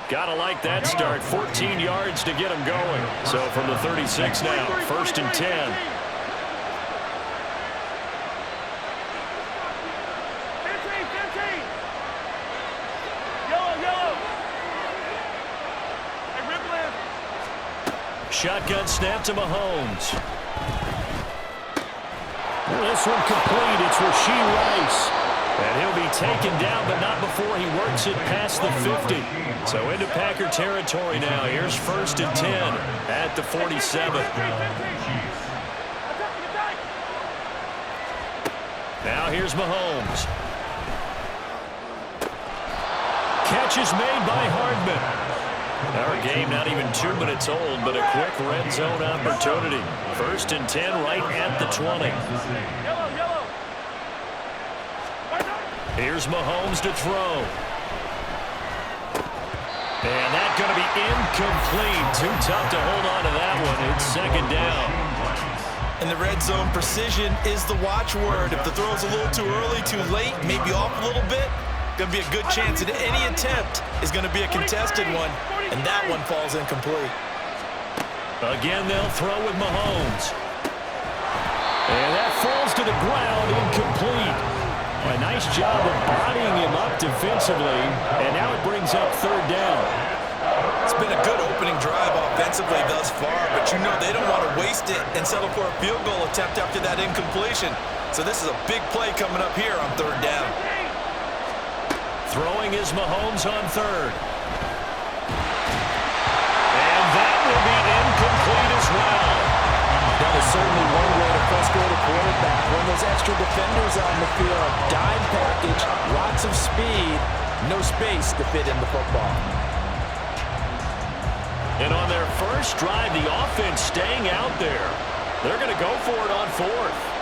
Gotta like that start. 14 yards to get him going. So from the 36 now, 1st and 10. Shotgun snap to Mahomes. This one complete. It's Rashee Rice. And he'll be taken down, but not before he works it past the 50. So into Packer territory now. Here's 1st and 10 at the 47. Now here's Mahomes. Catch is made by Hardman. Our game not even 2 minutes old, but a quick red zone opportunity. 1st and 10 right at the 20. Here's Mahomes to throw. And that's going to be incomplete. Too tough to hold on to that one. It's 2nd down. And the red zone precision is the watchword. If the throw's a little too early, too late, maybe off a little bit, going to be a good chance that any attempt is going to be a contested one, and that one falls incomplete. Again, they'll throw with Mahomes. And that falls to the ground, incomplete. A nice job of bodying him up defensively, and now it brings up 3rd down. It's been a good opening drive offensively thus far, but you know they don't want to waste it and settle for a field goal attempt after that incompletion. So this is a big play coming up here on 3rd down. Throwing is Mahomes on 3rd. And that will be incomplete as well. That is certainly one way to frustrate a quarterback. When those extra defenders on the field, dime package, lots of speed, no space to fit in the football. And on their first drive, the offense staying out there. They're going to go for it on 4th.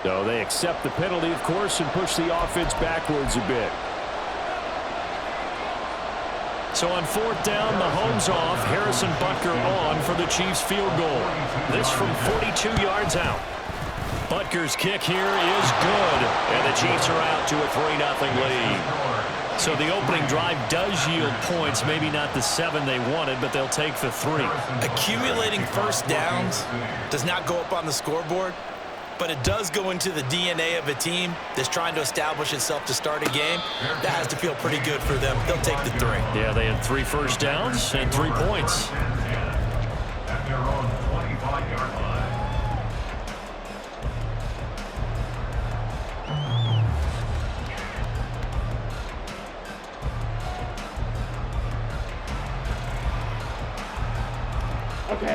So they accept the penalty, of course, and push the offense backwards a bit. So on 4th down, Mahomes off, Harrison Butker on for the Chiefs field goal. This from 42 yards out. Butker's kick here is good, and the Chiefs are out to a 3-0 lead. So the opening drive does yield points, maybe not the 7 they wanted, but they'll take the 3. Accumulating first downs does not go up on the scoreboard, but it does go into the DNA of a team that's trying to establish itself to start a game. That has to feel pretty good for them. They'll take the 3. Yeah, they had 3 first downs and 3 points. At their own 25-yard line.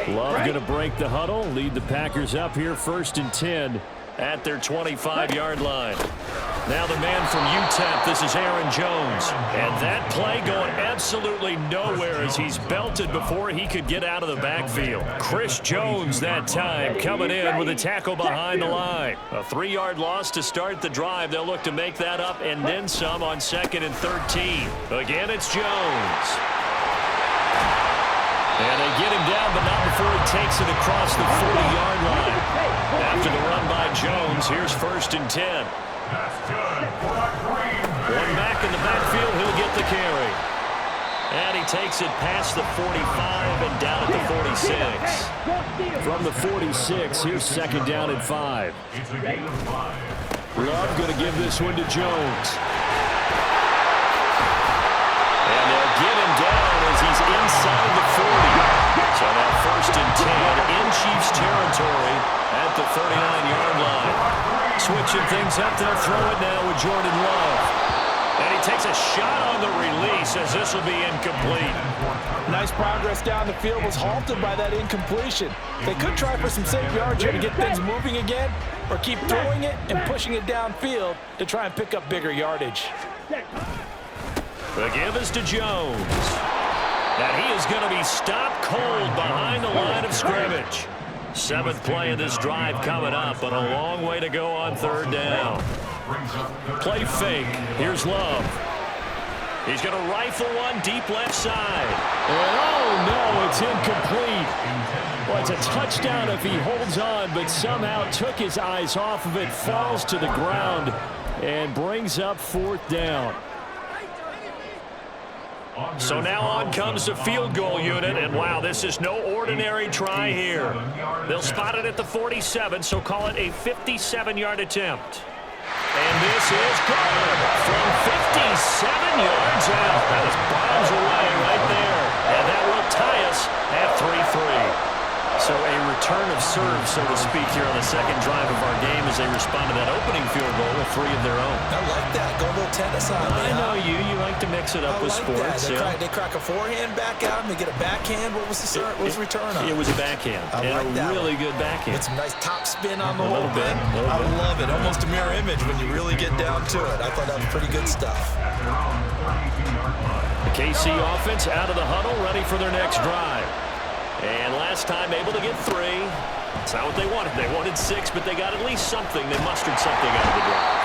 Love going to break the huddle, lead the Packers up here 1st and 10 at their 25-yard line. Now the man from UTEP, this is Aaron Jones. And that play going absolutely nowhere as he's belted before he could get out of the backfield. Chris Jones that time coming in with a tackle behind the line. A 3-yard loss to start the drive. They'll look to make that up and then some on 2nd and 13. Again, it's Jones. And they get him down, but not before he takes it across the 40-yard line. After the run by Jones, here's 1st and 10. That's good. One back in the backfield, he'll get the carry. And he takes it past the 45 and down at the 46. From the 46, here's 2nd down and 5. It's a gain of 5. Love going to give this one to Jones. And they'll get him down as he's inside the 40. So now 1st and 10 in Chiefs territory at the 39-yard line. Switching things up, they'll throw it now with Jordan Love. And he takes a shot on the release as this will be incomplete. Nice progress down the field was halted by that incompletion. They could try for some safe yards here to get things moving again, or keep throwing it and pushing it downfield to try and pick up bigger yardage. The give is to Jones. And he is going to be stopped cold behind the line of scrimmage. 7th play of this drive coming up, but a long way to go on 3rd down. Play fake. Here's Love. He's going to rifle one deep left side. And oh no, it's incomplete. Well, it's a touchdown if he holds on, but somehow took his eyes off of it, falls to the ground, and brings up 4th down. So now on comes the field goal unit, and wow, this is no ordinary try here. They'll spot it at the 47, so call it a 57-yard attempt. And this is good from 57 yards out. That is bombs away right there, and that will tie us at 3-3. So a return of serve, so to speak, here on the 2nd drive of our game as they respond to that opening field goal with 3 of their own. I like that. Go a little tennis on me. I know you. You like to mix it up with sports. They crack a forehand back out and they get a backhand. What was the return on? It was a backhand. I like a really good backhand. With some nice top spin on the whole little bit. thing. I love it. Almost a mirror image when you really get down to it. I thought that was pretty good stuff. The KC offense out of the huddle, ready for their next drive. And last time able to get 3. It's not what they wanted. They wanted 6, but they got at least something. They mustered something out of the drive.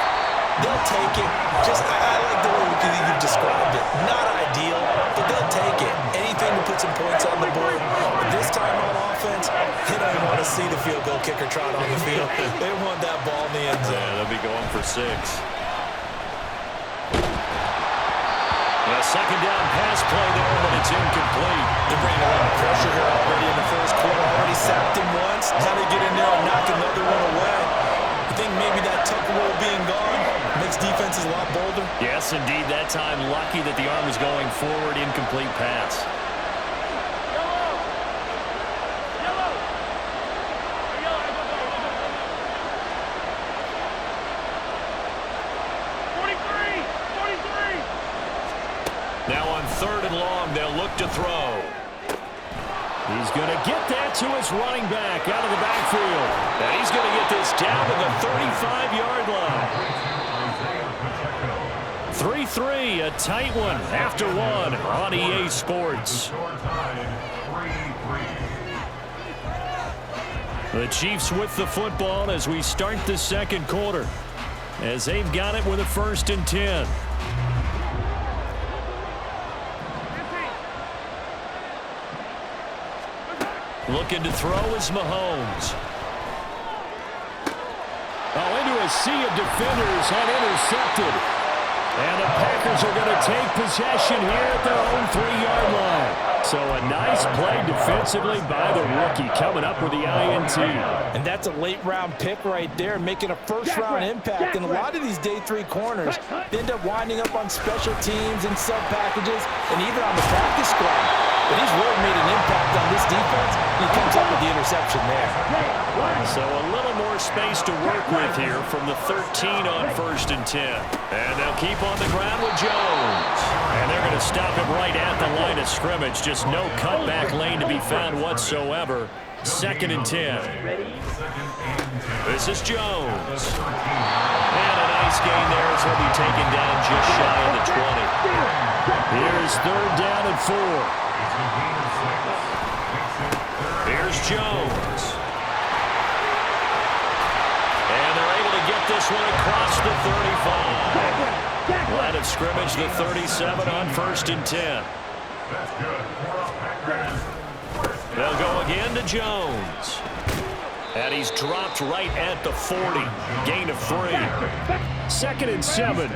They'll take it. I like the way you've described it. Not ideal, but they'll take it. Anything to put some points on the board. But this time on offense, they don't want to see the field goal kicker trot on the field. They want that ball in the end zone. Yeah, they'll be going for 6. A 2nd down pass play there, but it's incomplete. They're bringing a lot of pressure here already in the 1st quarter. Already sacked him once. Now they get in there and knock another one away. I think maybe that Tucker rule being gone makes defenses a lot bolder. Yes, indeed. That time, lucky that the arm was going forward. Incomplete pass. Now on 3rd and long, they'll look to throw. He's going to get that to his running back out of the backfield. And he's going to get this down to the 35-yard line. 3-3, a tight one after 1 on EA Sports. The Chiefs with the football as we start the 2nd quarter, as they've got it with a 1st and 10. Looking to throw is Mahomes. Oh, into a sea of defenders and intercepted. And the Packers are going to take possession here at their own 3-yard line. So a nice play defensively by the rookie, coming up with the INT. And that's a late-round pick right there, making a first-round impact. And a lot of these day 3 corners end up winding up on special teams and sub-packages and even on the practice squad. But he's really made an impact on this defense. He comes up with the interception there. So a little more space to work with here from the 13 on 1st and 10. And they'll keep on the ground with Jones. And they're going to stop him right at the line of scrimmage. Just no cutback lane to be found whatsoever. 2nd and 10. This is Jones. And a nice gain there as he'll be taken down just shy of the 20. Here's 3rd down and 4. Here's Jones. And they're able to get this one across the 35. Line of scrimmage, the 37 on 1st and 10. They'll go again to Jones. And he's dropped right at the 40. Gain of 3. 2nd and 7.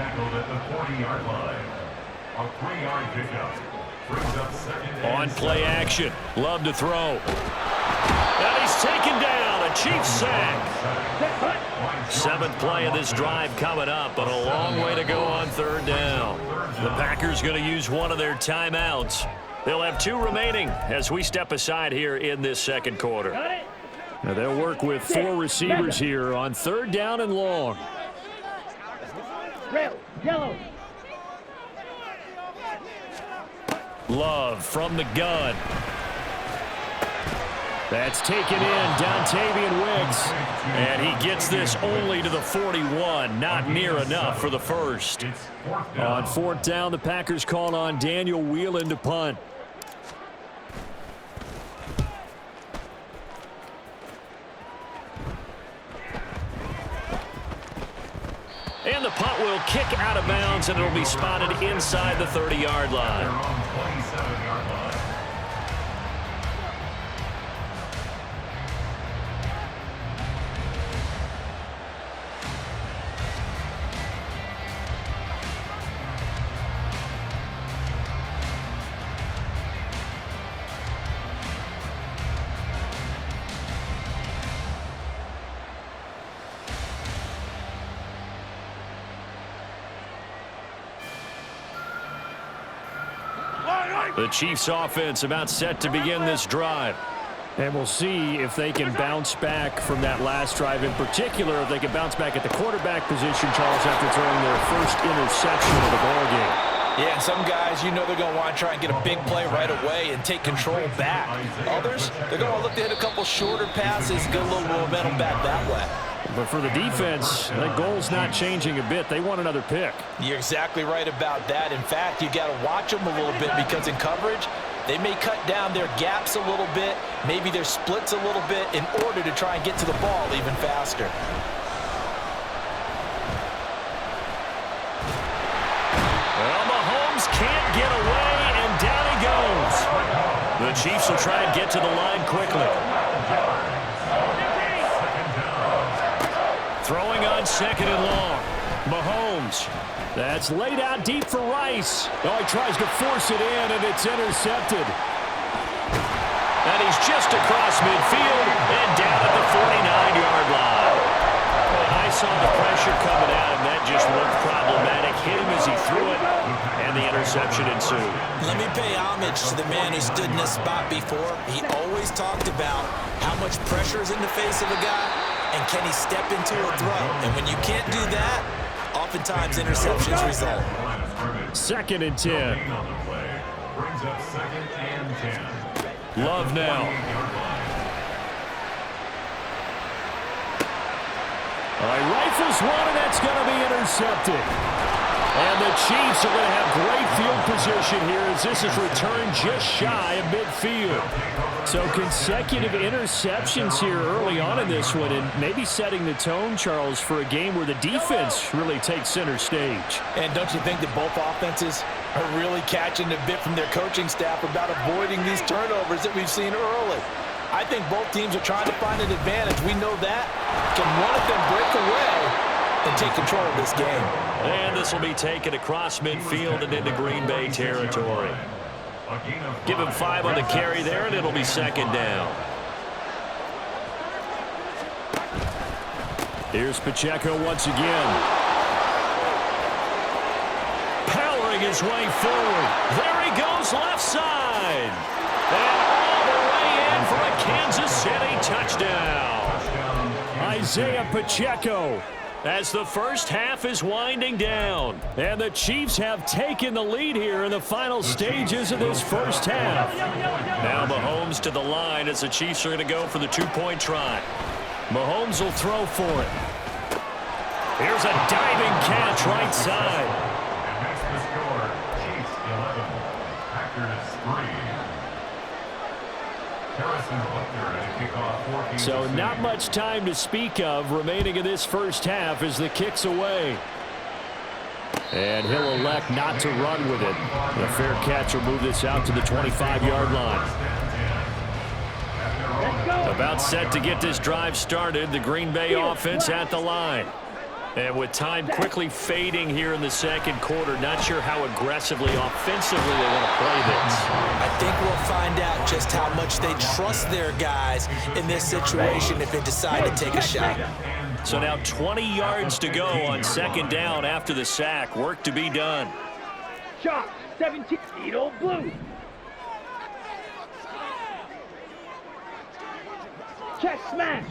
On play action. Love to throw. And he's taken down. A Chiefs sack. 7th play of this drive coming up, but a long way to go on 3rd down. The Packers going to use one of their timeouts. They'll have 2 remaining as we step aside here in this 2nd quarter. Now they'll work with 4 receivers here on 3rd down and long. Red, yellow. Love from the gun. That's taken in, Dontavian Wiggs. And he gets this only to the 41. Not near enough for the first. On fourth down, the Packers call on Daniel Whelan to punt. And the punt will kick out of bounds, and it'll be spotted inside the 30-yard line. The Chiefs offense about set to begin this drive. And we'll see if they can bounce back from that last drive in particular, if they can bounce back at the quarterback position, Charles, after throwing their first interception of the ballgame. Yeah, and some guys, you know they're going to want to try and get a big play right away and take control back. Others, they're going to look to hit a couple shorter passes, get a little momentum back that way. But for the defense, that goal's not changing a bit. They want another pick. You're exactly right about that. In fact, you got to watch them a little bit because in coverage, they may cut down their gaps a little bit, maybe their splits a little bit in order to try and get to the ball even faster. Well, Mahomes can't get away, and down he goes. The Chiefs will try and get to the line quickly. Throwing on second and long. Mahomes. That's laid out deep for Rice. Oh, he tries to force it in, and it's intercepted. And he's just across midfield and down at the 49-yard line. I saw the pressure coming out, and that just looked problematic. Hit him as he threw it, and the interception ensued. Let me pay homage to the man who stood in this spot before. He always talked about how much pressure is in the face of a guy, and can he step into a throw? And when you can't do that, oftentimes interceptions result. Second and 10. Love now. Rifles one, and that's going to be intercepted. And the Chiefs are going to have great field position here as this is returned just shy of midfield. So consecutive interceptions here early on in this one, and maybe setting the tone, Charles, for a game where the defense really takes center stage. And don't you think that both offenses are really catching a bit from their coaching staff about avoiding these turnovers that we've seen early? I think both teams are trying to find an advantage. We know that. Can one of them break away and take control of this game? And this will be taken across midfield and into Green Bay territory. Give him 5 on the carry there, and it'll be second down. Here's Pacheco once again. Powering his way forward. There he goes, left side. And all the way in for a Kansas City touchdown. Isaiah Pacheco, as the first half is winding down. And the Chiefs have taken the lead here in the final stages of this first half. Now Mahomes to the line as the Chiefs are going to go for the 2-point try. Mahomes will throw for it. Here's a diving catch right side. And that's the score. Chiefs 11, Packers 3. So not much time to speak of remaining in this first half as the kick's away. And he'll elect not to run with it. A fair catch will move this out to the 25-yard line. About set to get this drive started, the Green Bay offense at the line. And with time quickly fading here in the second quarter, not sure how aggressively, offensively they want to play this. I think we'll find out just how much they trust their guys in this situation if they decide to take a shot. So now 20 yards to go on second down after the sack. Work to be done. Shot, 17, Edo Blue. Check smash.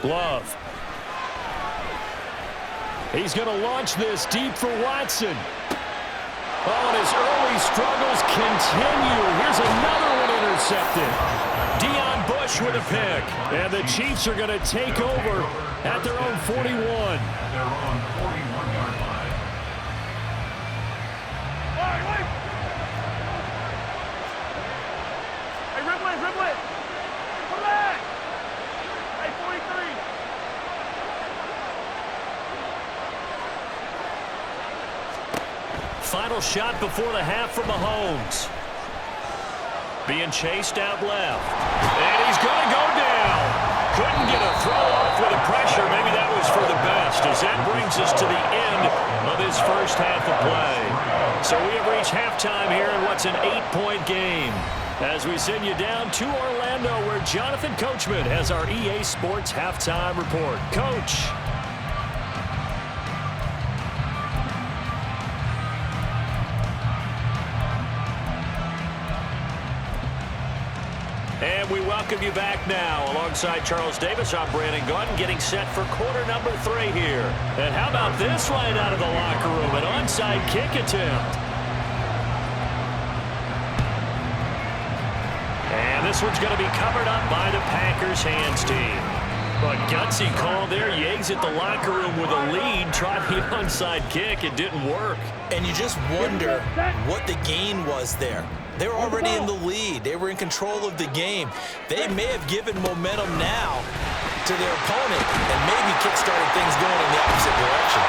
Love. He's going to launch this deep for Watson. Oh, and his early struggles continue. Here's another one intercepted. Deion Bush with a pick. And the Chiefs are going to take over at their own 41. At their own 41-yard line. Hey, Ripley! Come back! Hey, 43! Final shot before the half from Mahomes. Being chased out left. And he's going to go down. Couldn't get a throw off with the pressure. Maybe that was for the best, as that brings us to the end of this first half of play. So we have reached halftime here in what's an 8-point game, as we send you down to Orlando, where Jonathan Coachman has our EA Sports halftime report. Coach. And we welcome you back now. Alongside Charles Davis, I'm Brandon Gunn, getting set for quarter number 3 here. And how about this right out of the locker room? An onside kick attempt. And this one's going to be covered up by the Packers hands team. But gutsy call there. You exit the locker room with a lead. Tried the onside kick. It didn't work. And you just wonder what the gain was there. They were already in the lead. They were in control of the game. They may have given momentum now to their opponent and maybe kick-started things going in the opposite direction.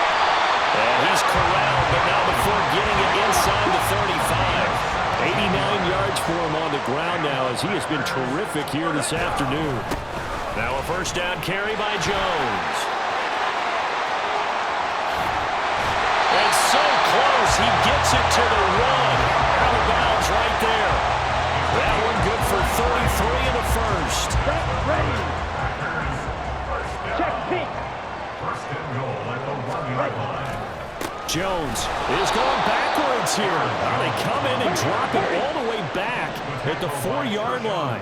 And he's corralled, but now before getting it inside the 35. 89 yards for him on the ground now, as he has been terrific here this afternoon. Now a first down carry by Jones. It's so close. He gets it to the 1. Out of bounds right there. That one good for 33 in the first. Ready! Check pink! First and goal at the 1-yard line. Jones is going backwards here. Now they come in and drop it all the way back at the 4-yard line.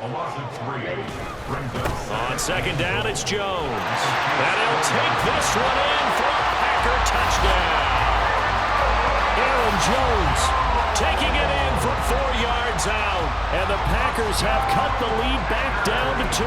A loss of 3 brings us On second down, it's Jones. And he'll take this one in for a Packer touchdown. Aaron Jones taking it in from 4 yards out. And the Packers have cut the lead back down to 2.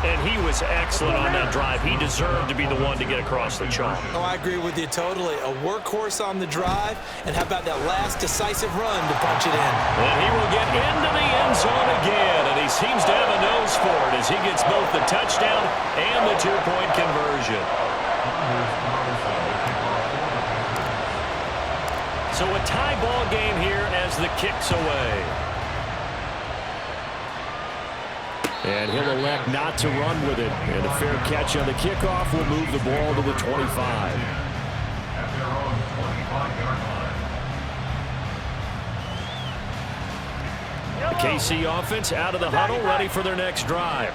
And he was excellent on that drive. He deserved to be the one to get across the chalk. Oh, I agree with you totally. A workhorse on the drive, and how about that last decisive run to punch it in? And he will get into the end zone again, and he seems to have a nose for it as he gets both the touchdown and the 2-point conversion. So a tie ball game here as the kick's away. And he'll elect not to run with it. And a fair catch on the kickoff will move the ball to the 25. at their own 25-yard line. The KC offense out of the huddle, ready for their next drive.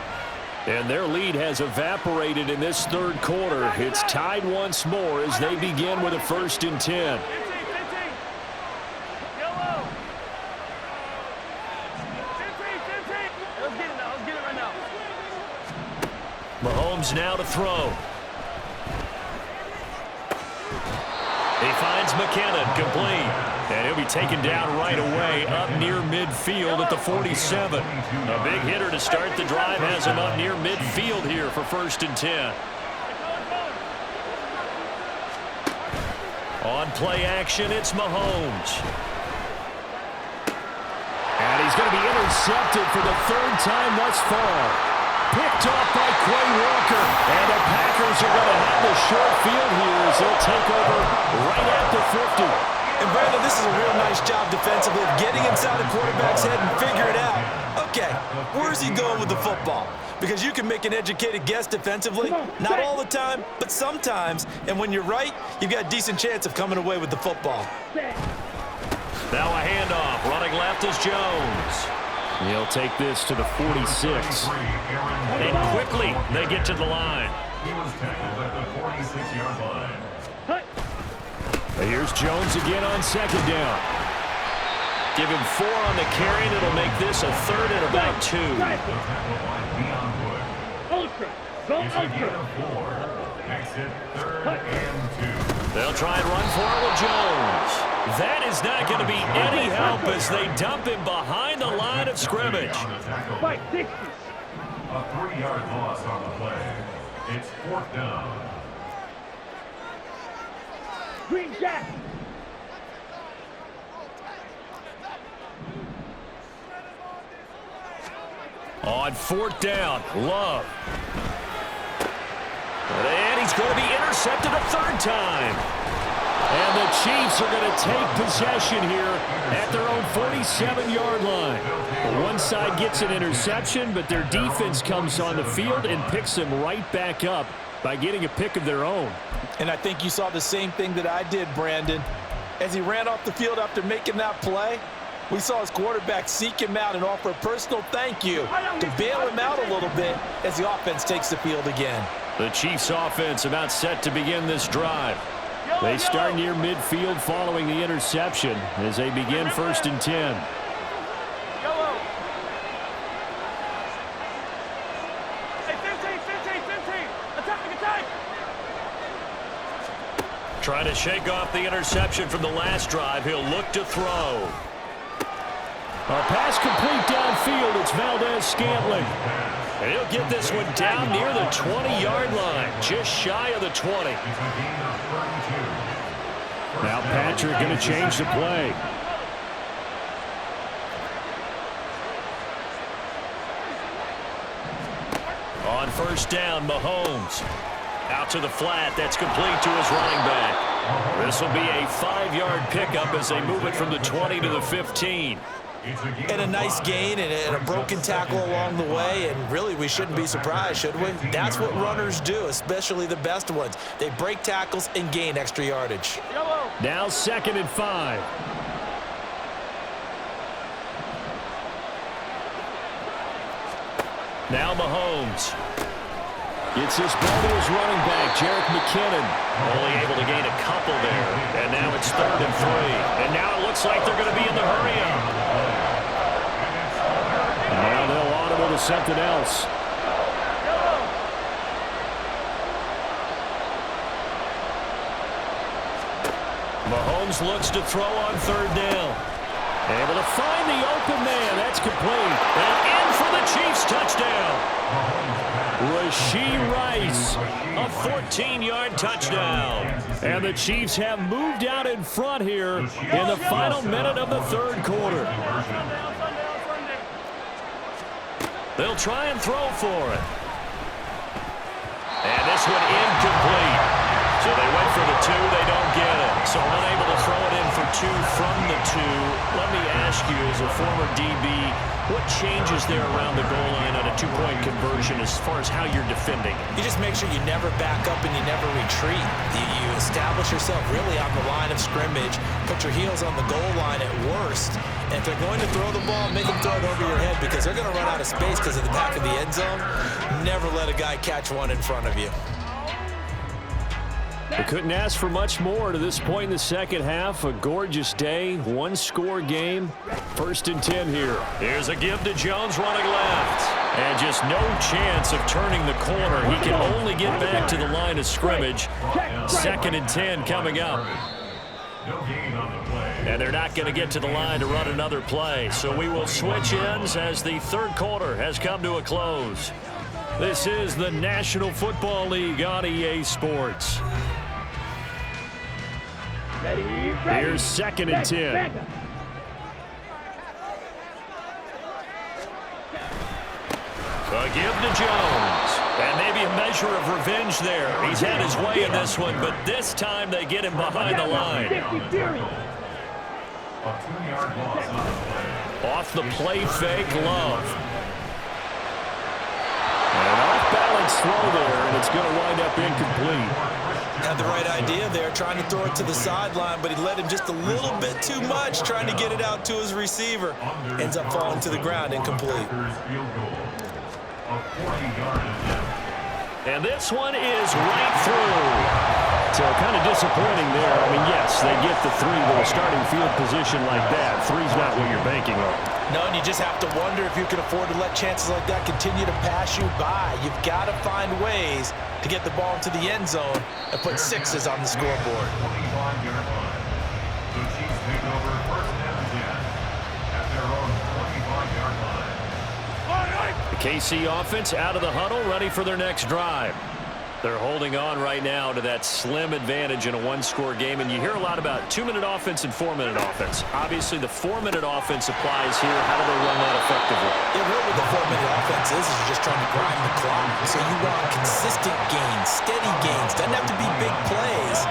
And their lead has evaporated in this third quarter. It's tied once more as they begin with a 1st and 10. Mahomes now to throw. He finds McKinnon, complete. And he'll be taken down right away up near midfield at the 47. A big hitter to start the drive has him up near midfield here for 1st and 10. On play action, it's Mahomes. And he's going to be intercepted for the 3rd time thus far. Picked off by Quay Walker. And the Packers are going to have the short field here as they'll take over right at the 50. And Brandon, this is a real nice job defensively of getting inside the quarterback's head and figure it out. Okay, where's he going with the football? Because you can make an educated guess defensively. Not all the time, but sometimes. And when you're right, you've got a decent chance of coming away with the football. Now a handoff. Running left is Jones. He'll take this to the 46. And quickly, they get to the line. He was tackled at the 46-yard line. Here's Jones again on 2nd down. Give him 4 on the carry, and it'll make this a 3rd and about 2. The tackle by Deion Bush. Ultra. Go It's a gain ultra. of 4. Makes it 3rd and 2. They'll try and run for it with Jones. That is not going to be any help as they dump him behind the line of scrimmage. Fight, 60. A 3-yard loss on the play. It's 4th down. Green Jack. On 4th down, Love. And he's going to be intercepted a 3rd time. And the Chiefs are going to take possession here at their own 47-yard line. One side gets an interception, but their defense comes on the field and picks them right back up by getting a pick of their own. And I think you saw the same thing that I did, Brandon. As he ran off the field after making that play, we saw his quarterback seek him out and offer a personal thank you to bail him out a little bit as the offense takes the field again. The Chiefs offense about set to begin this drive. They start near midfield following the interception as they begin 1st and 10. Yellow. Hey, 15. Attack. Trying to shake off the interception from the last drive. He'll look to throw. A pass complete downfield. It's Valdez-Scantling. And he'll get this one down near the 20-yard line, just shy of the 20. Now Patrick going to change the play. On 1st down, Mahomes. Out to the flat. That's complete to his running back. This will be a 5-yard pickup as they move it from the 20 to the 15. And a nice gain and a broken tackle along the way, and really we shouldn't be surprised, should we? That's what runners do, especially the best ones. They break tackles and gain extra yardage. Yellow. Now 2nd and 5. Now Mahomes. Gets this ball to his running back, Jerick McKinnon. Only able to gain a couple there. And now it's 3rd and 3. And now it looks like they're going to be in the hurry-up. Now they'll audible to something else. Mahomes looks to throw on 3rd down. Able to find the open man. That's complete. And in for the Chiefs touchdown. Rashee Rice, a 14-yard touchdown. And the Chiefs have moved out in front here in the final minute of the 3rd quarter. They'll try and throw for it. And this one incomplete. So they went for the 2. They don't get it. So unable to throw it in for 2 from the 2. Let me ask you, as a former DB, what changes there around the goal line on a 2-point conversion as far as how you're defending? You just make sure you never back up and you never retreat. You establish yourself really on the line of scrimmage, put your heels on the goal line at worst, and if they're going to throw the ball, make them throw it over your head because they're going to run out of space because of the back of the end zone. Never let a guy catch one in front of you. They couldn't ask for much more to this point in the second half. A gorgeous day, 1-score game. 1st and 10 here. Here's a give to Jones running left. And just no chance of turning the corner. He can only get back to the line of scrimmage. 2nd and 10 coming up. And they're not going to get to the line to run another play. So we will switch ends as the 3rd quarter has come to a close. This is the National Football League on EA Sports. Here's 2nd and 10. A give to Jones. And maybe a measure of revenge there. He's had his way in this one, but this time they get him behind the line. Off the play fake, Love. An off-balance throw there, and it's going to wind up incomplete. Had the right idea there, trying to throw it to the sideline, but he let him just a little bit too much, trying to get it out to his receiver. Ends up falling to the ground, incomplete. And this one is right through. So kind of disappointing there. I mean, yes, they get the three, but a starting field position like that, three's not what you're banking on. No, and you just have to wonder if you can afford to let chances like that continue to pass you by. You've got to find ways to get the ball into the end zone and put sixes on the scoreboard. 25-yard line. The Chiefs take over first down and 10 at their own 25-yard line. The KC offense out of the huddle, ready for their next drive. They're holding on right now to that slim advantage in a one-score game, and you hear a lot about 2-minute offense and 4-minute offense. Obviously, the 4-minute offense applies here. How do they run that effectively? Yeah, really what the 4-minute offense is you're just trying to grind the clock. So you want consistent gains, steady gains. Doesn't have to be big plays,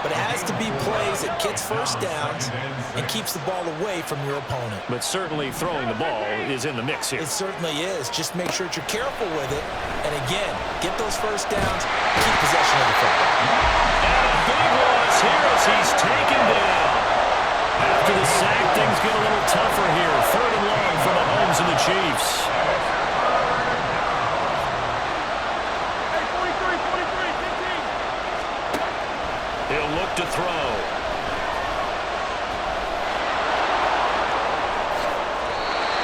but it has to be plays that gets first downs and keeps the ball away from your opponent. But certainly throwing the ball is in the mix here. It certainly is. Just make sure that you're careful with it. And again, get those first downs, keep possession of the football. And a big loss here as he's taken down. After the sack, things get a little tougher here. 3rd and long for the Homes and the Chiefs. Hey, 43, 15. He'll look to throw.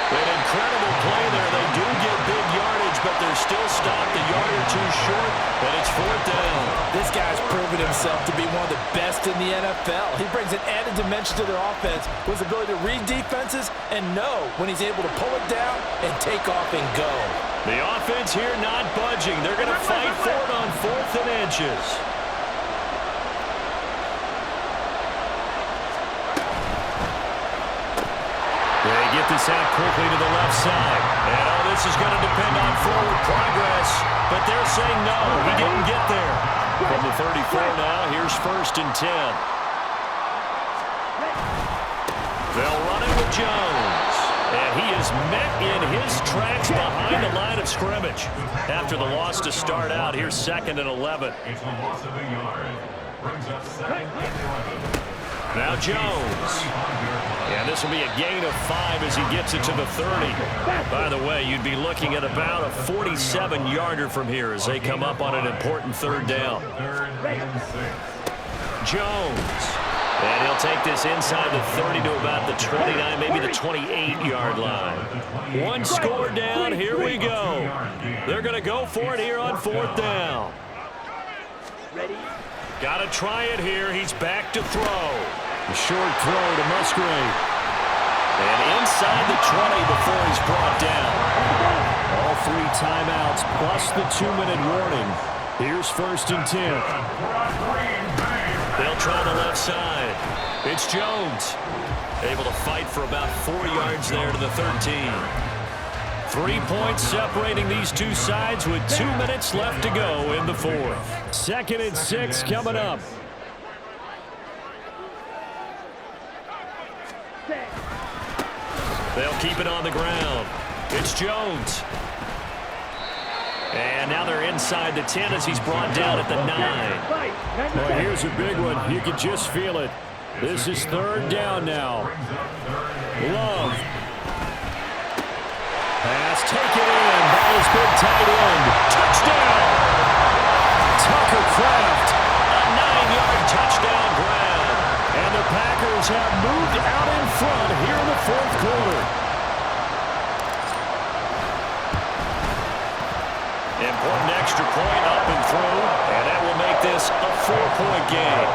An incredible play there. They do get big yardage, but they're still stopped a yard or two short, and it's 4th down. This guy's proven himself to be one of the best in the NFL. He brings an added dimension to their offense with his ability to read defenses and know when he's able to pull it down and take off and go. The offense here not budging. They're going to fight for it on 4th and inches. They get this out quickly to the left side. And this is going to depend on forward progress. But they're saying no, he didn't get there. From the 34 now, here's 1st and 10. They'll run it with Jones. And he is met in his tracks behind the line of scrimmage. After the loss to start out, here's 2nd and 11. It's a loss of a yard. Brings up 2nd and 11. Now Jones. And this will be a gain of 5 as he gets it to the 30. By the way, you'd be looking at about a 47-yarder from here as they come up on an important 3rd down. 3rd and 6. Jones. And he'll take this inside the 30 to about the 29, maybe the 28-yard line. One score down. Here we go. They're going to go for it here on 4th down. Got to try it here. He's back to throw. A short throw to Musgrave. And inside the 20 before he's brought down. All 3 timeouts plus the 2-minute warning. Here's 1st and 10. They'll try the left side. It's Jones. Able to fight for about 4 yards there to the 13. 3 points separating these two sides with 2 minutes left to go in the 4th. 2nd and 6 coming up. They'll keep it on the ground. It's Jones. And now they're inside the 10 as he's brought down at the 9. Well, here's a big one. You can just feel it. This is 3rd down now. Love. Pass taken in by his big tight end. Touchdown! Tucker Kraft. A 9-yard touchdown grab. And the Packers have moved out in front here in the 4th quarter. Important extra point up and through, and that will make this a 4-point game.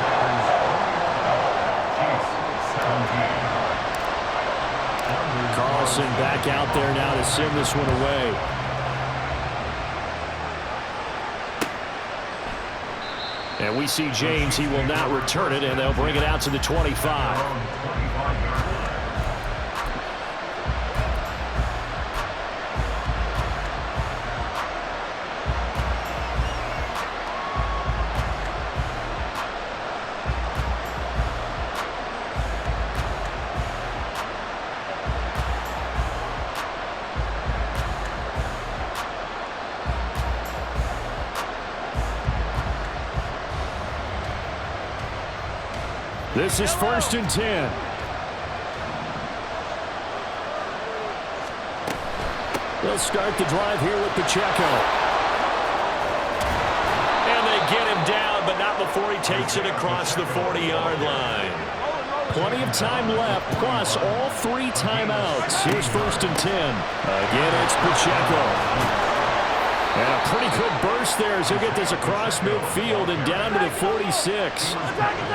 Carlson back out there now to send this one away. And we see James. He will not return it, and they'll bring it out to the 25. This is 1st and 10. They'll start the drive here with Pacheco. And they get him down, but not stop before he takes it across the 40-yard line. Plenty of time left, plus all 3 timeouts. Here's 1st and 10. Again, it's Pacheco. And a pretty good burst there as he'll get this across midfield and down to the 46.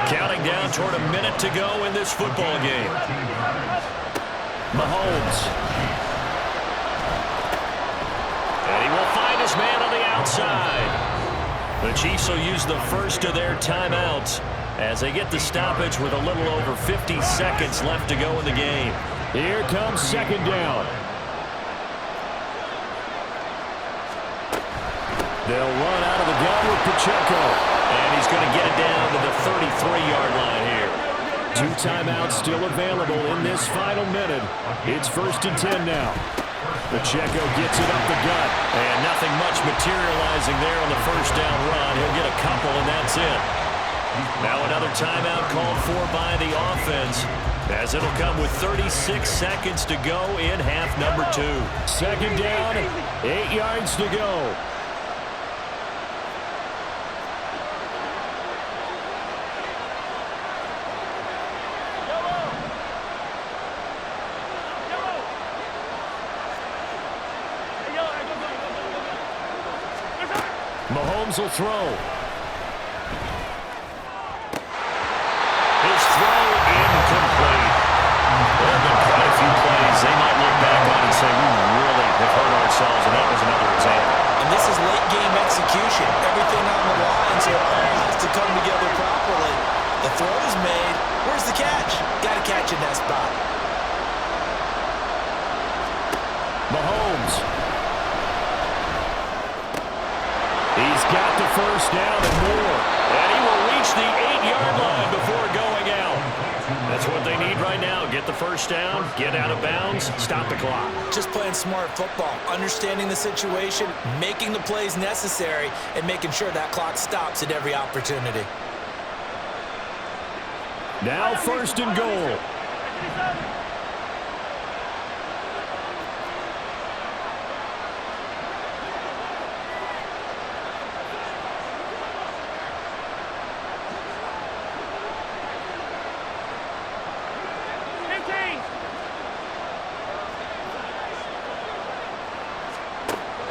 Counting down toward a minute to go in this football game. Mahomes. And he will find his man on the outside. The Chiefs will use the first of their timeouts as they get the stoppage with a little over 50 seconds left to go in the game. Here comes 2nd down. They'll run out of the gun with Pacheco. And he's going to get it down to the 33-yard line here. 2 timeouts still available in this final minute. It's 1st and 10 now. Pacheco gets it up the gut. And nothing much materializing there on the first down run. He'll get a couple, and that's it. Now another timeout called for by the offense, as it'll come with 36 seconds to go in half number 2. 2nd down, 8 yards to go. Mahomes will throw. His throw incomplete. There have been quite a few plays they might look back on and say, we really have hurt ourselves, and that was another example. And this is late-game execution. Everything on the line, so it all has to come together properly. The throw is made. Where's the catch? Got to catch in that spot. Mahomes. He's got the first down and more. And he will reach the 8-yard line before going out. That's what they need right now. Get the first down, get out of bounds, stop the clock. Just playing smart football, understanding the situation, making the plays necessary, and making sure that clock stops at every opportunity. Now 1st and goal.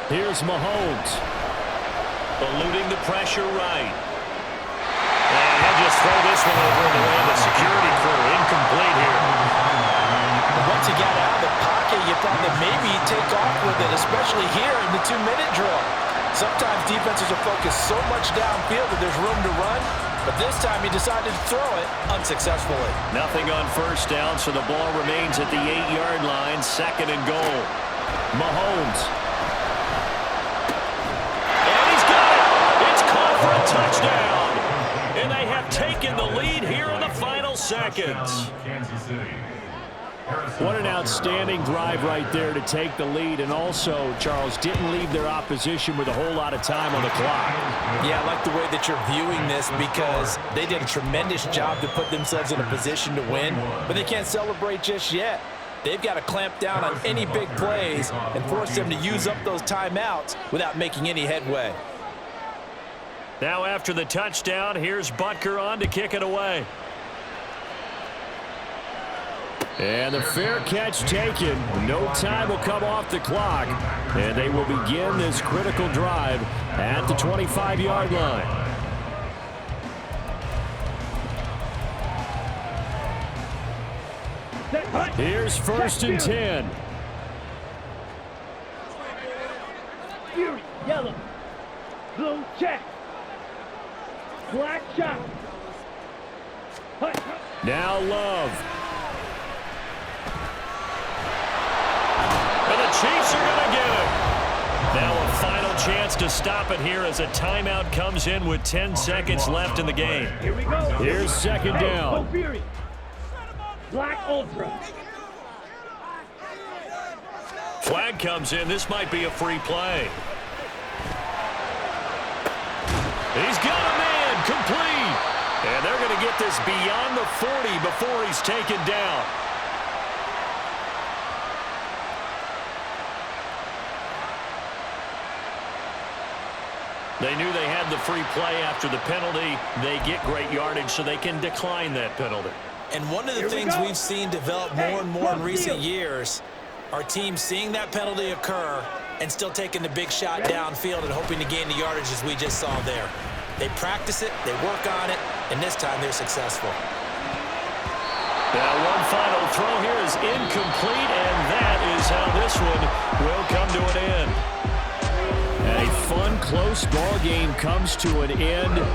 Here's Mahomes. Eluding the pressure right. And he'll just throw this one over in the way of the security crew. Incomplete here. Once he got out of the pocket, you thought that maybe he'd take off with it, especially here in the 2-minute drill. Sometimes defenses are focused so much downfield that there's room to run, but this time he decided to throw it unsuccessfully. Nothing on first down, so the ball remains at the 8-yard line, 2nd and goal. Mahomes. For a touchdown. And they have taken the lead here in the final seconds. What an outstanding drive right there to take the lead. And also, Charles, didn't leave their opposition with a whole lot of time on the clock. Yeah, I like the way that you're viewing this because they did a tremendous job to put themselves in a position to win, but they can't celebrate just yet. They've got to clamp down on any big plays and force them to use up those timeouts without making any headway. Now after the touchdown, here's Butker on to kick it away. And the fair catch taken. No time will come off the clock. And they will begin this critical drive at the 25-yard line. Here's 1st and 10. Fury, yellow, blue, check. Black shot. Now Love. And the Chiefs are going to get it. Now a final chance to stop it here as a timeout comes in with 10 seconds left in the game. Here we go. Here's 2nd down. Go Fury. Black Ultra. Flag comes in. This might be a free play. He's got a man complete. And they're going to get this beyond the 40 before he's taken down. They knew they had the free play after the penalty. They get great yardage, so they can decline that penalty. And one of the things we've seen develop more and more in recent years are teams seeing that penalty occur and still taking the big shot downfield and hoping to gain the yardage as we just saw there. They practice it, they work on it, and this time they're successful. Now one final throw here is incomplete, and that is how this one will come to an end. And a fun, close ball game comes to an end.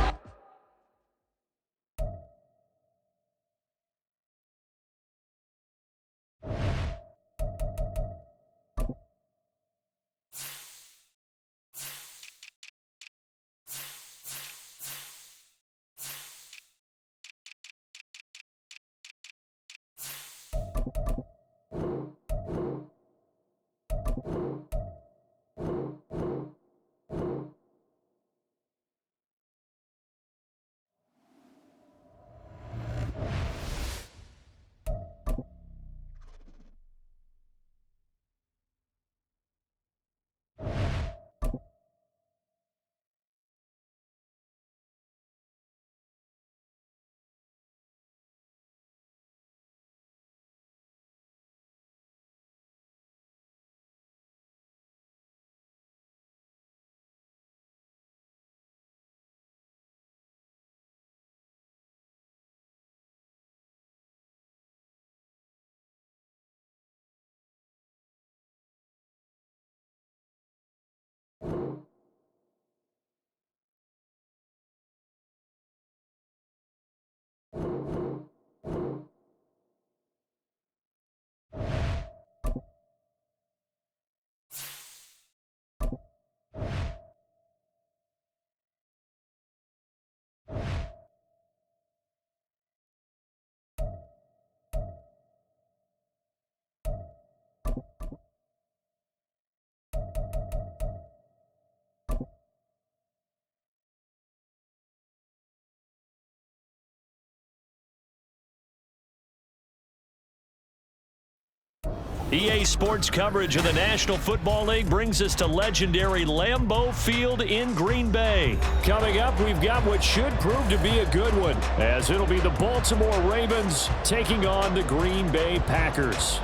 EA Sports coverage of the National Football League brings us to legendary Lambeau Field in Green Bay. Coming up, we've got what should prove to be a good one, as it'll be the Baltimore Ravens taking on the Green Bay Packers.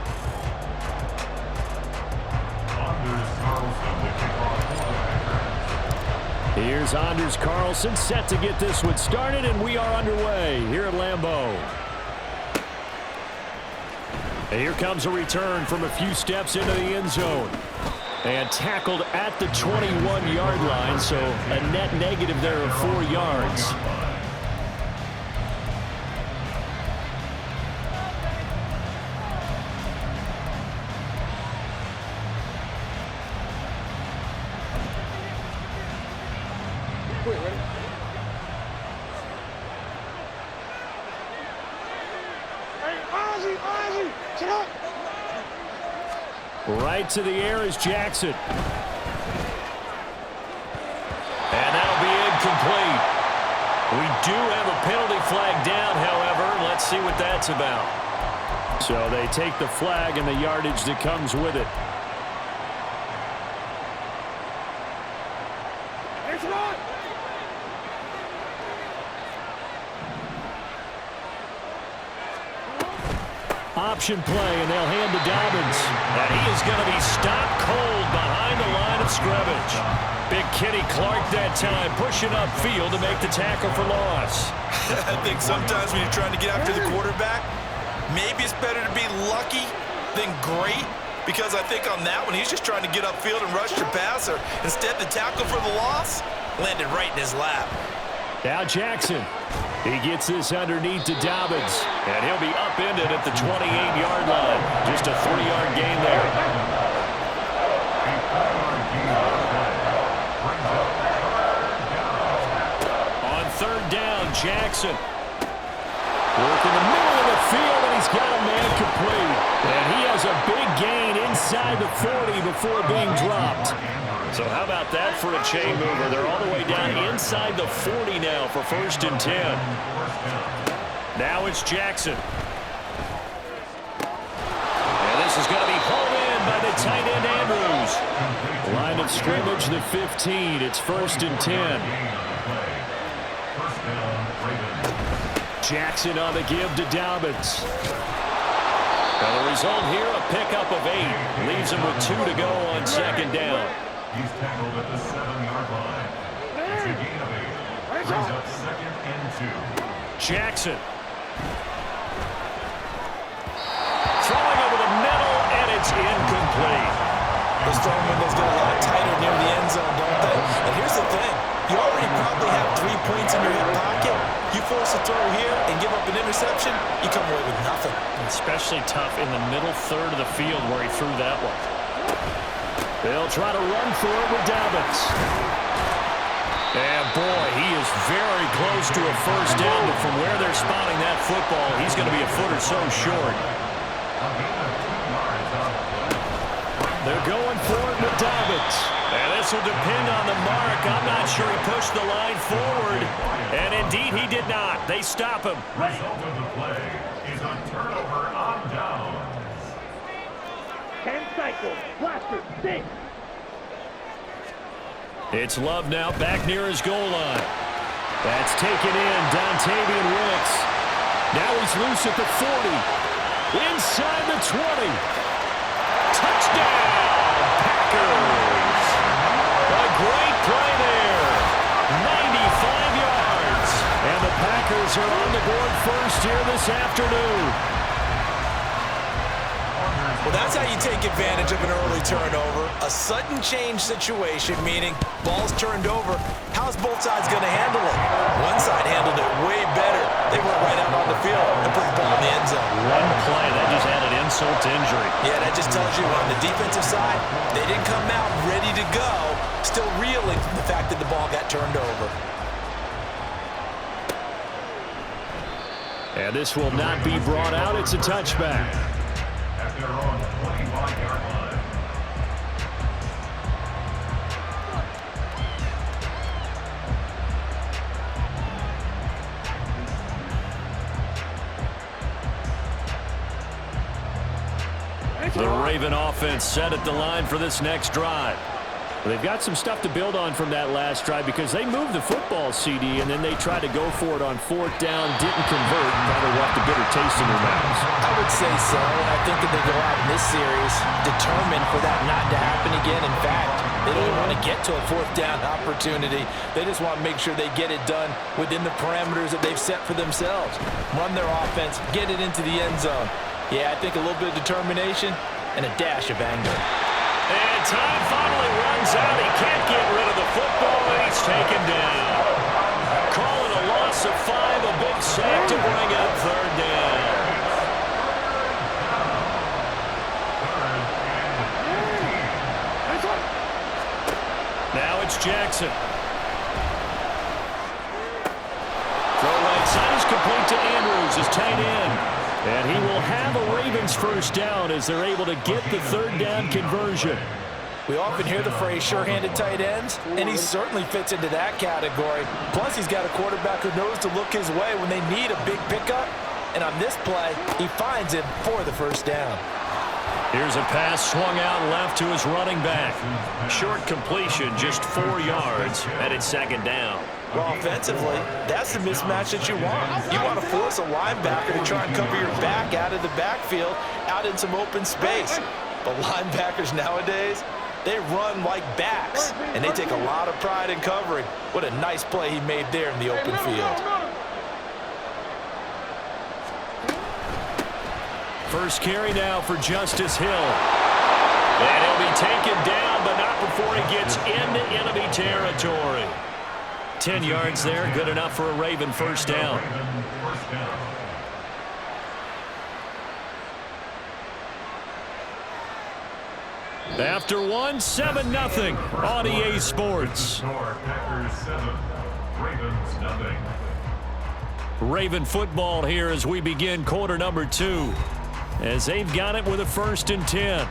Here's Anders Carlson set to get this one started, and we are underway here at Lambeau. And here comes a return from a few steps into the end zone. And tackled at the 21-yard line, so a net negative there of 4 yards. Right to the air is Jackson. And that'll be incomplete. We do have a penalty flag down, however. Let's see what that's about. So they take the flag and the yardage that comes with it. Option play, and they'll hand to Dobbins. And he is going to be stopped cold behind the line of scrimmage. Big Kenny Clark that time pushing upfield to make the tackle for loss. I think sometimes when you're trying to get after the quarterback, maybe it's better to be lucky than great, because I think on that one, he's just trying to get upfield and rush your passer. Instead, the tackle for the loss landed right in his lap. Now Jackson. He gets this underneath to Dobbins. And he'll be upended at the 28-yard line. Just a 3-yard gain there. On third down, Jackson. Work in the middle of the field, and he's got a man complete. And he has a big gain inside the 40 before being dropped. So how about that for a chain mover? They're all the way down inside the 40 now for 1st and 10. Now it's Jackson. And this is going to be hauled in by the tight end Andrews. Line of scrimmage, the 15. It's 1st and 10. Jackson on the give to Dobbins. And the result here, a pickup of 8. Leaves him with 2 to go on 2nd down. He's tackled at the 7-yard line. It's a gain of 8. Brings up 2nd and 2. Jackson. Throwing over the middle, and it's incomplete. The strong windows get a lot tighter near the end zone, don't they? And here's the thing. You already probably have 3 points in your hip pocket. You force a throw here and give up an interception, you come away with nothing. Especially tough in the middle third of the field where he threw that one. They'll try to run for it with Dobbins. And boy, he is very close to a 1st down, but from where they're spotting that football, he's going to be a foot or so short. They're going for it with Dobbins. And this will depend on the mark. I'm not sure he pushed the line forward. And indeed, he did not. They stop him. Result of the play is a turnover on downs. 10 cycles. Blaster, 6. It's Love now back near his goal line. That's taken in. Dontavian Wicks. Now he's loose at the 40. Inside the 20. Touchdown, Packers. A great play there. 95 yards. And the Packers are on the board first here this afternoon. Well, that's how you take advantage of an early turnover. A sudden change situation, meaning ball's turned over. How's both sides going to handle it? One side handled it way better. They went right out on the field and put the ball in the end zone. One play, that just added insult to injury. Yeah, that just tells you on the defensive side, they didn't come out ready to go, still reeling from the fact that the ball got turned over. And this will not be brought out. It's a touchback. At their own 25-yard line. The Raven offense set at the line for this next drive. They've got some stuff to build on from that last drive because they moved the football, CD, and then they tried to go for it on 4th down, didn't convert, and probably left a bitter taste in their mouths. I would say so, and I think that they go out in this series determined for that not to happen again. In fact, they don't want to get to a 4th down opportunity. They just want to make sure they get it done within the parameters that they've set for themselves. Run their offense, get it into the end zone. Yeah, I think a little bit of determination and a dash of anger. And time finally runs out. He can't get rid of the football, and he's taken down. Calling a loss of 5, a big sack to bring up 3rd down. Now it's Jackson. Throw right side is complete to Andrews, his tight end. And he will have a Ravens 1st down as they're able to get the 3rd down conversion. We often hear the phrase sure-handed tight ends, and he certainly fits into that category. Plus, he's got a quarterback who knows to look his way when they need a big pickup. And on this play, he finds him for the 1st down. Here's a pass swung out left to his running back. Short completion, just 4 yards, and it's 2nd down. Well, offensively, that's the mismatch that you want. You want to force a linebacker to try and cover your back out of the backfield, out in some open space. But linebackers nowadays, they run like backs, and they take a lot of pride in covering. What a nice play he made there in the open field. First carry now for Justice Hill. And he'll be taken down, but not before he gets into enemy territory. 10 yards there, good enough for a Raven 1st down. After 1, 7-0 on EA Sports. Packers 7, Ravens nothing. Raven football here as we begin quarter number 2. As they've got it with a 1st and 10.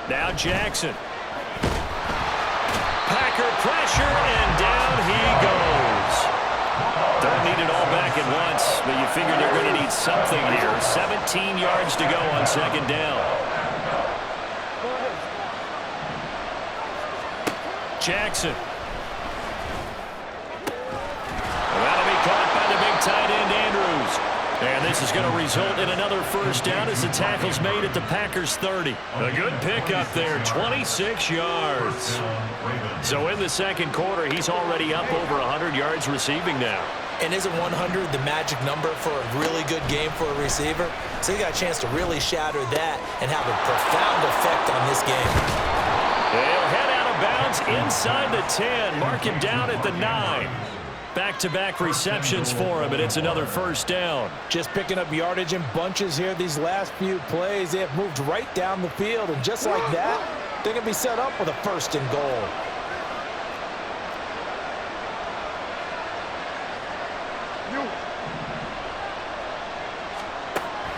Now Jackson. Packer pressure, and down he goes. Don't need it all back at once, but you figure they're going to need something here. 17 yards to go on second down. Jackson. That'll be caught by the big tight end, Andrews. And this is going to result in another first down as the tackle's made at the Packers' 30. A good pickup there, 26 yards. So in the second quarter, he's already up over 100 yards receiving now. And isn't 100 the magic number for a really good game for a receiver? So he got a chance to really shatter that and have a profound effect on this game. They'll head out of bounds inside the 10. Mark him down at the 9. Back-to-back receptions for him, and it's another first down. Just picking up yardage in bunches here these last few plays. They have moved right down the field, and just like that, they're going to be set up with a first and goal.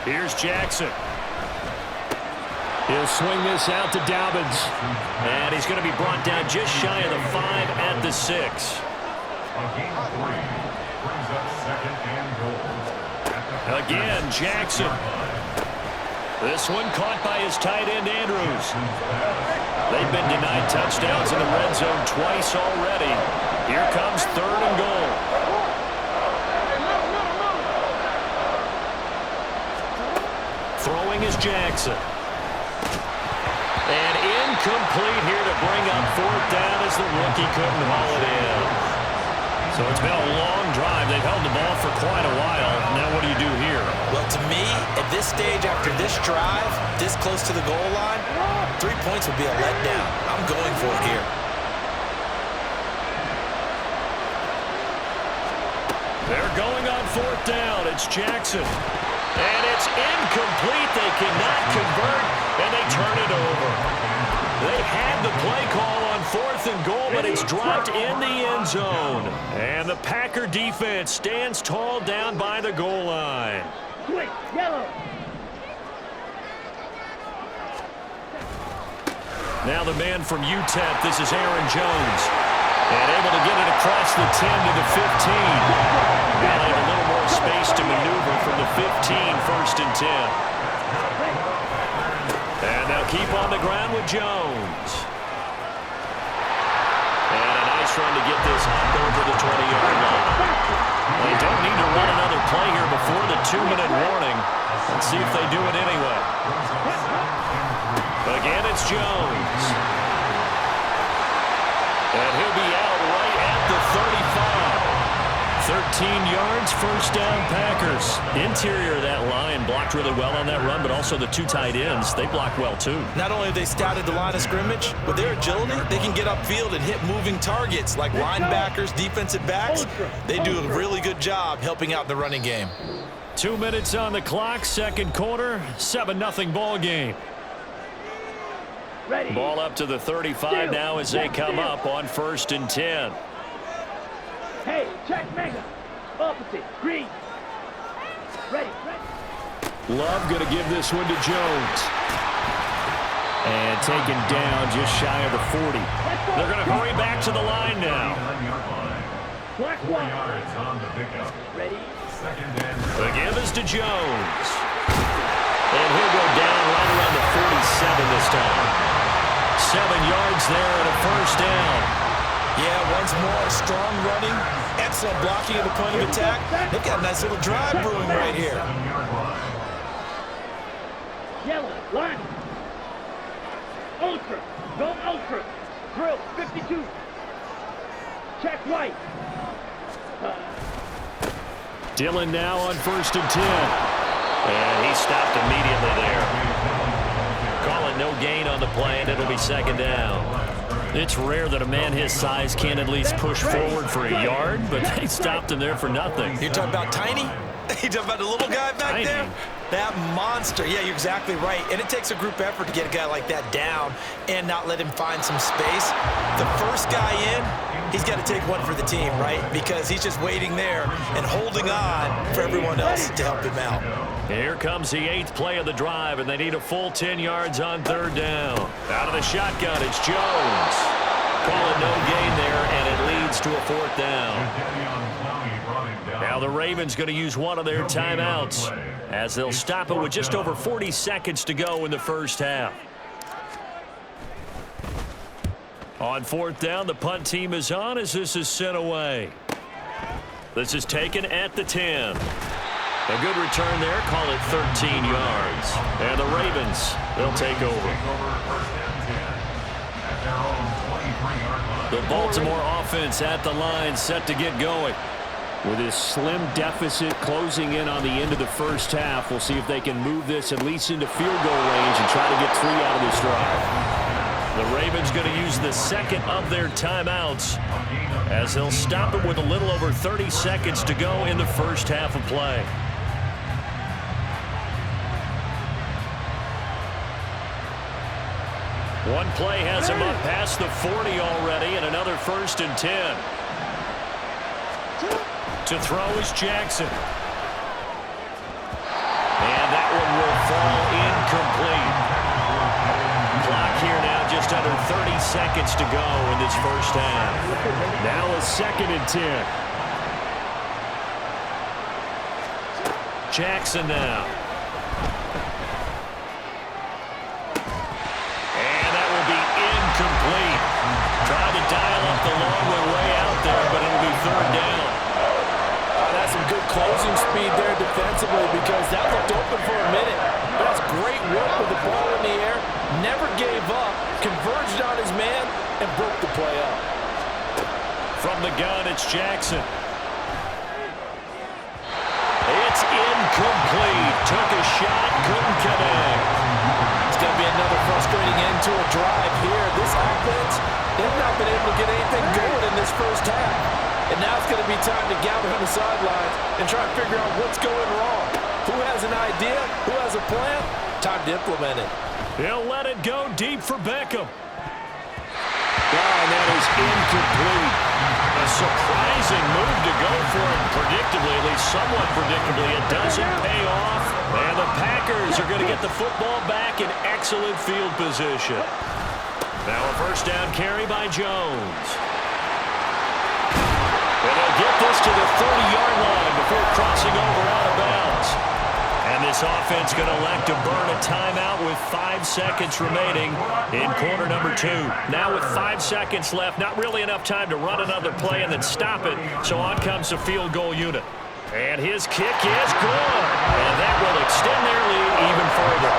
Here's Jackson. He'll swing this out to Dobbins. And he's going to be brought down just shy of the 5 at the 6. Again, Jackson. This one caught by his tight end, Andrews. They've been denied touchdowns in the red zone twice already. Here comes third and goal. Throwing is Jackson. And incomplete here to bring up fourth down as the rookie couldn't haul it in. So it's been a long drive. They've held the ball for quite a while. Now what do you do here? Well, to me, at this stage after this drive, this close to the goal line, 3 points would be a letdown. I'm going for it here. They're going on fourth down. It's Jackson. And it's incomplete. They cannot convert, and they turn it over. They had the play call on fourth and goal, but it's dropped in the end zone. And the Packer defense stands tall down by the goal line. Quick, yellow. Now the man from UTEP, this is Aaron Jones. And able to get it across the 10 to the 15. Now they have a little more space to maneuver from the 15, first and 10. And they'll keep on the ground with Jones. And a nice run to get this up over the 20-yard line. They don't need to run another play here before the 2-minute warning. Let's see if they do it anyway. Again, it's Jones. And he'll be out right at the 35. 13 yards, first down Packers. Interior of that line blocked really well on that run, but also the two tight ends, they blocked well too. Not only have they scouted the line of scrimmage, with their agility, they can get upfield and hit moving targets like linebackers, defensive backs. They do a really good job helping out the running game. 2 minutes on the clock, second quarter, 7-0 ball game. Ready. Ball up to the 35 now as they come up on first and 10. Hey, check mega. Opposite, green. Ready. Love going to give this one to Jones. And taken down just shy of the 40. They're going to hurry back to the line now. Black 4 yards on the pickup. Ready. Second and The give is to Jones. And he'll go down right around the 47 this time. 7 yards there and a first down. Yeah, once more, strong running, excellent blocking at the point of attack. They've got a nice little drive brewing right here. 7-yard line. Yellow, line. Ultra, go ultra. Drill, 52. Check white. Dillon now on first and 10. And he stopped immediately there. Call it no gain on the play, and it'll be second down. It's rare that a man his size can't at least push forward for a yard, but they stopped him there for nothing. You're talking about tiny? You talking about the little guy back Tiny. there? That monster. Yeah, you're exactly right. And it takes a group effort to get a guy like that down and not let him find some space. The first guy in, he's got to take one for the team, right? Because he's just waiting there and holding on for everyone else to help him out. Here comes the 8th play of the drive, and they need a full 10 yards on 3rd down. Out of the shotgun, it's Jones. Call it no gain there, and it leads to a 4th down. Now the Ravens going to use one of their timeouts as they'll stop it with just over 40 seconds to go in the first half. On 4th down, the punt team is on as this is sent away. This is taken at the 10. A good return there, call it 13 yards. And the Ravens, they'll take over. The Baltimore offense at the line, set to get going. With this slim deficit closing in on the end of the first half, we'll see if they can move this at least into field goal range and try to get 3 out of this drive. The Ravens going to use the second of their timeouts as they'll stop it with a little over 30 seconds to go in the first half of play. One play has him up past the 40 already, and another 1st and 10. To throw is Jackson. And that one will fall incomplete. Clock here now just under 30 seconds to go in this first half. Now a 2nd and 10. Jackson now. And that will be incomplete. Tried to dial up the long one way out there, but it'll be 3rd down. That's some good closing speed there defensively because that looked open for a minute. But that's great work with the ball in the air. Never gave up, converged on his man, and broke the play up. From the gun, it's Jackson. It's incomplete. Took a shot, couldn't connect. It's going to be another frustrating end to a drive here. This offense, they've not been able to get anything going in this first half. And now it's going to be time to gather on the sidelines and try to figure out what's going wrong. Who has an idea? Who has a plan? Time to implement it. He'll let it go deep for Beckham. And that is incomplete. A surprising move to go for it predictably, at least somewhat predictably. It doesn't pay off. And the Packers are going to get the football back in excellent field position. Now a 1st down carry by Jones. And they'll get this to the 30-yard line before crossing over out of bounds. And this offense going to elect to burn a timeout with 5 seconds remaining in quarter number 2. Now with 5 seconds left, not really enough time to run another play and then stop it. So on comes the field goal unit. And his kick is good. And that will extend their lead even further.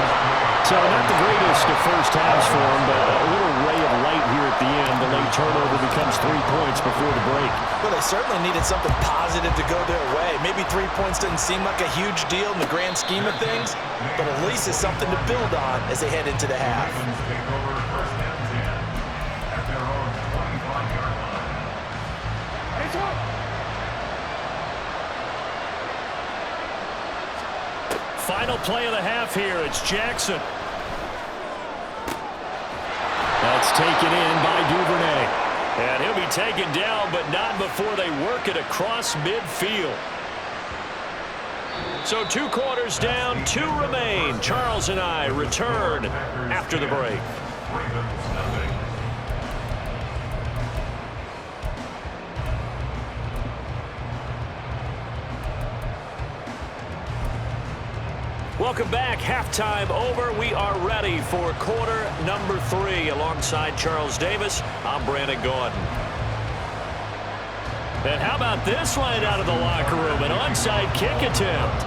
So not the greatest of first halves for him, but a little ray of light here at the end. The late turnover becomes 3 points before the break. Well, they certainly needed something positive to go their way. Maybe 3 points didn't seem like a huge deal in the grand scheme of things, but at least it's something to build on as they head into the half. Final play of the half here. It's Jackson. That's taken in by Duvernay. And he'll be taken down, but not before they work it across midfield. So 2 quarters down, 2 remain. Charles and I return after the break. Welcome back. Halftime over. We are ready for quarter number 3. Alongside Charles Davis, I'm Brandon Gordon. And how about this line out of the locker room? An onside kick attempt.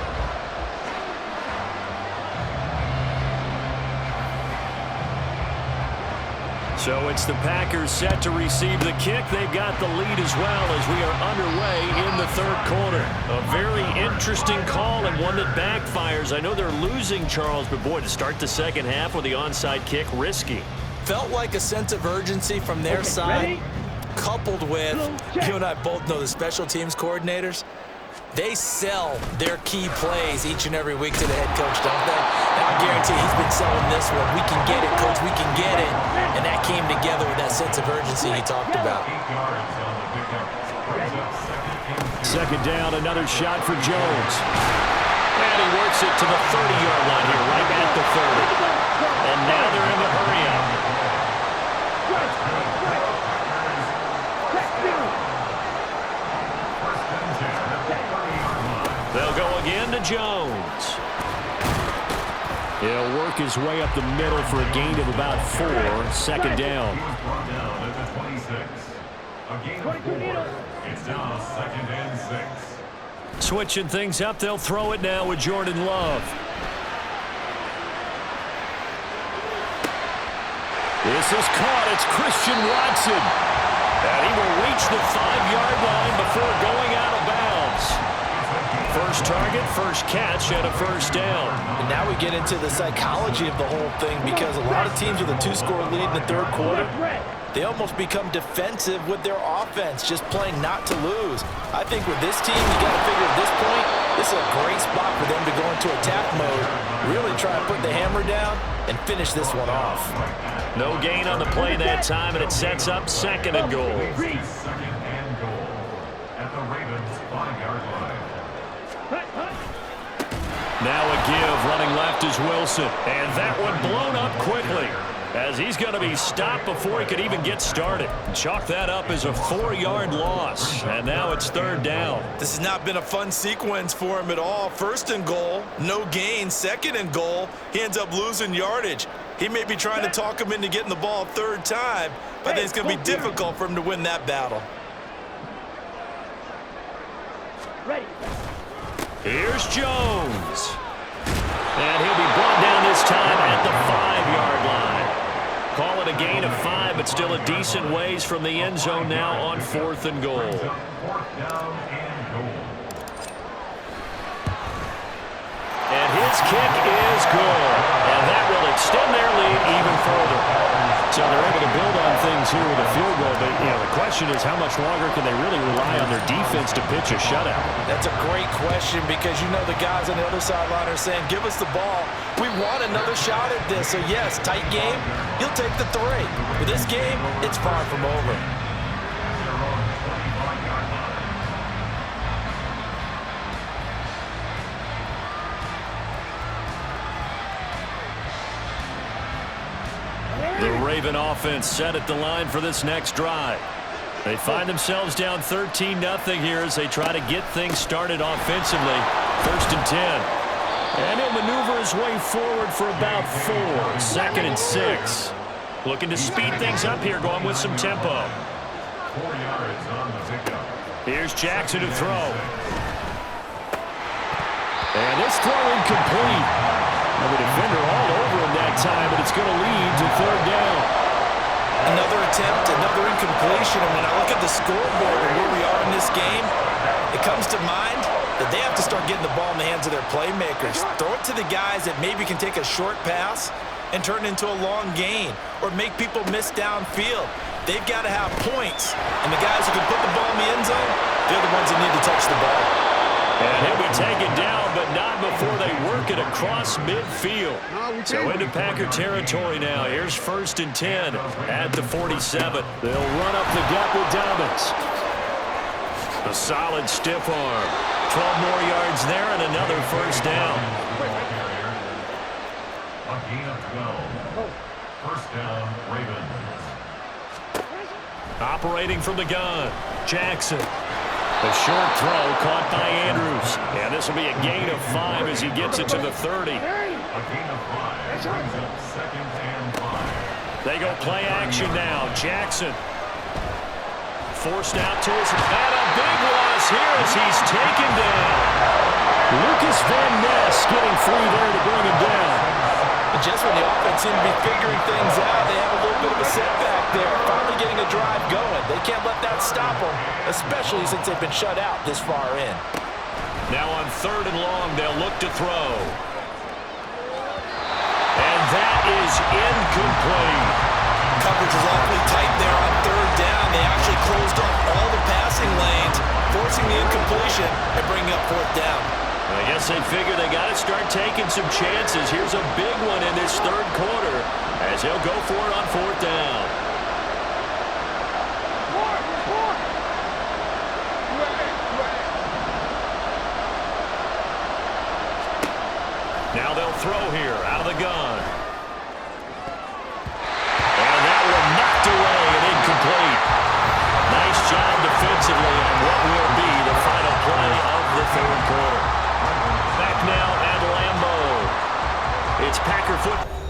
So it's the Packers set to receive the kick. They've got the lead as well as we are underway in the 3rd quarter. A very interesting call and one that backfires. I know they're losing, Charles, but boy, to start the second half with the onside kick, risky. Felt like a sense of urgency from their side, coupled with, you and I both know the special teams coordinators. They sell their key plays each and every week to the head coach, don't they? And I guarantee he's been selling this one. We can get it, coach. We can get it. And that came together with that sense of urgency he talked about. 8 yards on the pickup. Brings up second and 2. Second down, another shot for Jones. And he works it to the 30-yard line here, right at the 30. And now they're in the hurry-up. They'll go again to Jones. He'll work his way up the middle for a gain of about 4. Second down. He was brought down at the 26. A gain of 4. It's now second and 6. Switching things up, they'll throw it now with Jordan Love. This is caught. It's Christian Watson. And he will reach the 5-yard line before going out of bounds. First target, first catch, and a first down. And now we get into the psychology of the whole thing, because a lot of teams with a 2-score lead in the third quarter, they almost become defensive with their offense, just playing not to lose. I think with this team, you got to figure at this point, this is a great spot for them to go into attack mode, really try to put the hammer down and finish this one off. No gain on the play that time, and it sets up second and goal. Second and goal at the Ravens' 5-yard line. Now a give, running left is Wilson. And that one blown up quickly, as he's going to be stopped before he could even get started. Chalk that up as a 4-yard loss, and now it's third down. This has not been a fun sequence for him at all. First and goal, no gain. Second and goal, he ends up losing yardage. He may be trying to talk him into getting the ball third time, but I think it's going to be difficult for him to win that battle. Ready. Here's Jones. And he'll be brought down this time at the 5-yard line. Call it a gain of 5, but still a decent ways from the end zone now on 4th and goal. 4th down and goal. And his kick is good. And that will extend their lead even further. So they're able to build on things here with a field goal. But, the question is, how much longer can they really rely on their defense to pitch a shutout? That's a great question, because the guys on the other sideline are saying, give us the ball. We want another shot at this. So, yes, tight game, you'll take the 3. But this game, it's far from over. The Raven offense set at the line for this next drive. They find themselves down 13-0 here as they try to get things started offensively. 1st and 10. And he'll maneuver his way forward for about 4. 2nd and 6. Looking to speed things up here, going with some tempo. 4 yards on the pickup. Here's Jackson to throw. And this throw incomplete. The defender all over him that time, but it's going to lead to third down. Another attempt, another incompletion. And when I look at the scoreboard and where we are in this game, it comes to mind that they have to start getting the ball in the hands of their playmakers. Throw it to the guys that maybe can take a short pass and turn it into a long gain, or make people miss downfield. They've got to have points. And the guys who can put the ball in the end zone, they're the ones that need to touch the ball. And he'll be taken down, but not before they work it across midfield. So into Packer territory now. Here's 1st and 10 at the 47. They'll run up the gut with Dobbins. A solid stiff arm. 12 more yards there and another first down. A gain of 12. First down, Ravens. Operating from the gun, Jackson. A short throw caught by Andrews. And this will be a gain of 5 as he gets it to the 30. A gain of 5 brings up 2nd and 5. They go play action now. Jackson forced out to his, and a big loss here as he's taken down. Lucas Van Ness getting free there to bring him down. And just when the offense seemed to be figuring things out, they have a little bit of a setback there. Finally getting a drive going. They can't let that stop them, especially since they've been shut out this far in. Now on 3rd and long, they'll look to throw. And that is incomplete. Coverage is awfully tight there on 3rd down. They actually closed off all the passing lanes, forcing the incompletion. efficient at bringing up fourth down. I guess they figure they got to start taking some chances. Here's a big one in this third quarter as he'll go for it on fourth down. Now they'll throw here out of the gun. And that one knocked away and incomplete. Nice job defensively on what will be the final play of the third quarter. Back now at Lambeau. It's Packer football.